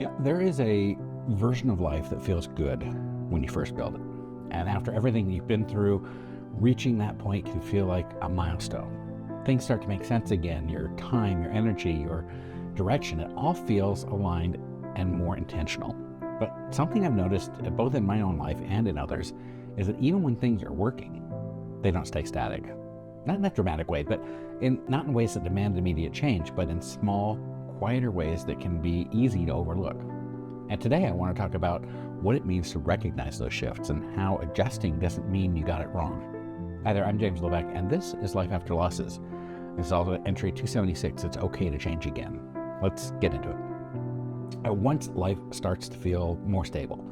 Yeah, there is a version of life that feels good when you first build it. And after everything you've been through, reaching that point can feel like a milestone. Things start to make sense again. Your time, your energy, your direction, it all feels aligned and more intentional. But something I've noticed both in my own life and in others is that even when things are working, they don't stay static. Not in that dramatic way, but not in ways that demand immediate change, but in small, quieter ways that can be easy to overlook. And today I want to talk about what it means to recognize those shifts and how adjusting doesn't mean you got it wrong. Hi there, I'm James LaVeck, and this is Life After Losses. This is also entry 276, It's Okay to Change Again. Let's get into it. Once life starts to feel more stable,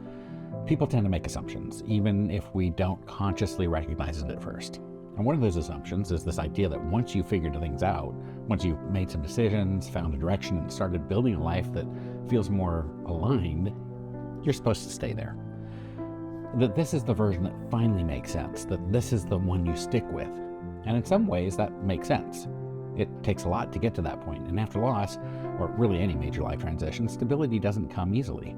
people tend to make assumptions, even if we don't consciously recognize it at first. And one of those assumptions is this idea that once you've figured things out, once you've made some decisions, found a direction, and started building a life that feels more aligned, you're supposed to stay there. That this is the version that finally makes sense, that this is the one you stick with. And in some ways, that makes sense. It takes a lot to get to that point, and after loss, or really any major life transition, stability doesn't come easily.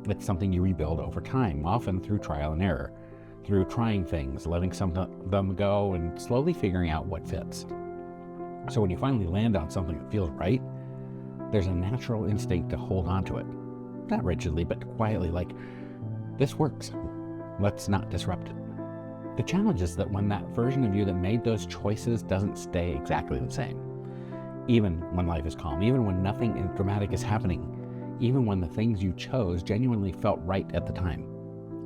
It's something you rebuild over time, often through trial and error, through trying things, letting some of them go, and slowly figuring out what fits. So when you finally land on something that feels right, there's a natural instinct to hold on to it. Not rigidly, but quietly, like, this works. Let's not disrupt it. The challenge is that when that version of you that made those choices doesn't stay exactly the same, even when life is calm, even when nothing dramatic is happening, even when the things you chose genuinely felt right at the time,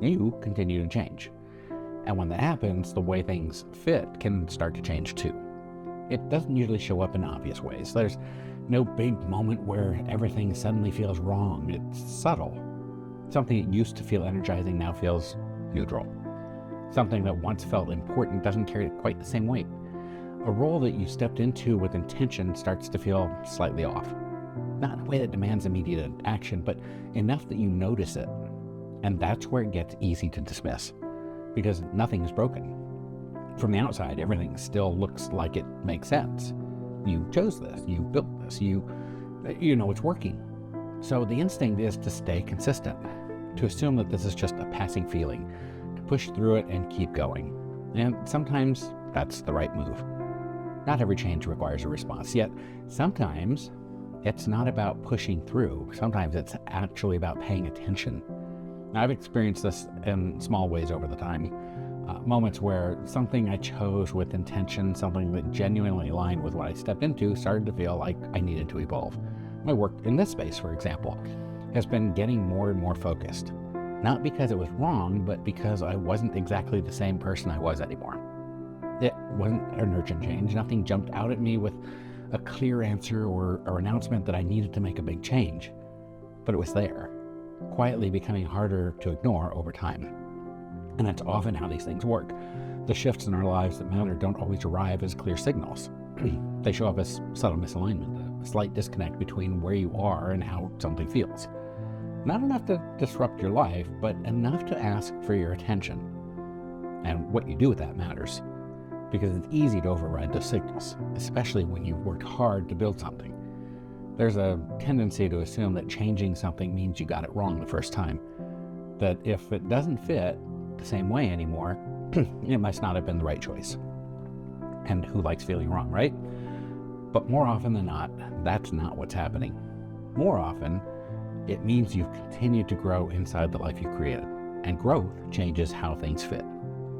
you continue to change. And when that happens, the way things fit can start to change too. It doesn't usually show up in obvious ways. There's no big moment where everything suddenly feels wrong. It's subtle. Something that used to feel energizing now feels neutral. Something that once felt important doesn't carry quite the same weight. A role that you stepped into with intention starts to feel slightly off. Not in a way that demands immediate action, but enough that you notice it. And that's where it gets easy to dismiss, because nothing is broken. From the outside, everything still looks like it makes sense. You chose this, you built this, you know it's working. So the instinct is to stay consistent, to assume that this is just a passing feeling, to push through it and keep going. And sometimes that's the right move. Not every change requires a response, yet sometimes it's not about pushing through. Sometimes it's actually about paying attention. Now, I've experienced this in small ways over the time. Moments where something I chose with intention, something that genuinely aligned with what I stepped into, started to feel like I needed to evolve. My work in this space, for example, has been getting more and more focused. Not because it was wrong, but because I wasn't exactly the same person I was anymore. It wasn't an urgent change. Nothing jumped out at me with a clear answer or announcement that I needed to make a big change. But it was there, quietly becoming harder to ignore over time. And that's often how these things work. The shifts in our lives that matter don't always arrive as clear signals. They show up as subtle misalignment, a slight disconnect between where you are and how something feels. Not enough to disrupt your life, but enough to ask for your attention. And what you do with that matters, because it's easy to override those signals, especially when you've worked hard to build something. There's a tendency to assume that changing something means you got it wrong the first time, that if it doesn't fit the same way anymore, it must not have been the right choice. And who likes feeling wrong, right? But more often than not, that's not what's happening. More often, it means you've continued to grow inside the life you created, and growth changes how things fit.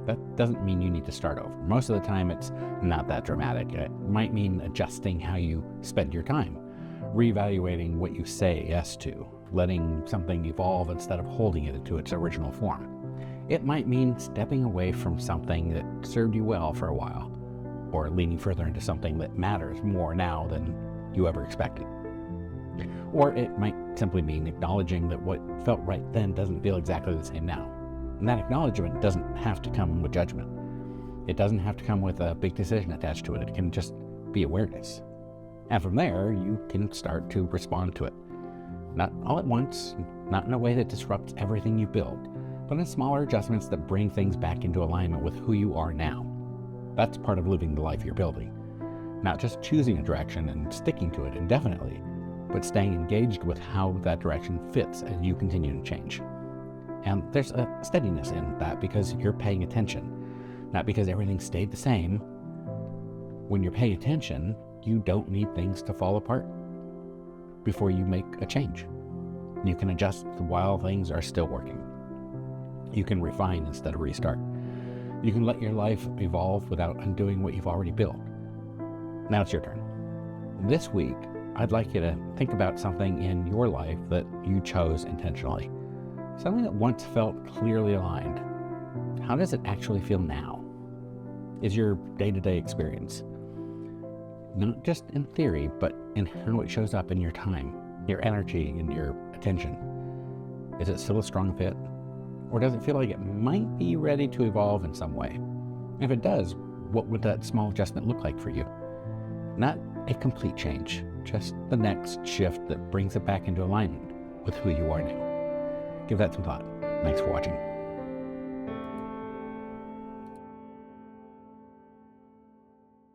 That doesn't mean you need to start over. Most of the time, it's not that dramatic. It might mean adjusting how you spend your time, reevaluating what you say yes to, letting something evolve instead of holding it to its original form. It might mean stepping away from something that served you well for a while, or leaning further into something that matters more now than you ever expected. Or it might simply mean acknowledging that what felt right then doesn't feel exactly the same now. And that acknowledgement doesn't have to come with judgment. It doesn't have to come with a big decision attached to it. It can just be awareness. And from there, you can start to respond to it. Not all at once, not in a way that disrupts everything you build, but in smaller adjustments that bring things back into alignment with who you are now. That's part of living the life you're building. Not just choosing a direction and sticking to it indefinitely, but staying engaged with how that direction fits as you continue to change. And there's a steadiness in that because you're paying attention, not because everything stayed the same. When you're paying attention, you don't need things to fall apart before you make a change. You can adjust while things are still working. You can refine instead of restart. You can let your life evolve without undoing what you've already built. Now it's your turn. This week, I'd like you to think about something in your life that you chose intentionally. Something that once felt clearly aligned. How does it actually feel now? Is your day-to-day experience, not just in theory, but in how it shows up in your time, your energy, and your attention? Is it still a strong fit? Or does it feel like it might be ready to evolve in some way? If it does, what would that small adjustment look like for you? Not a complete change, just the next shift that brings it back into alignment with who you are now. Give that some thought. Thanks for watching.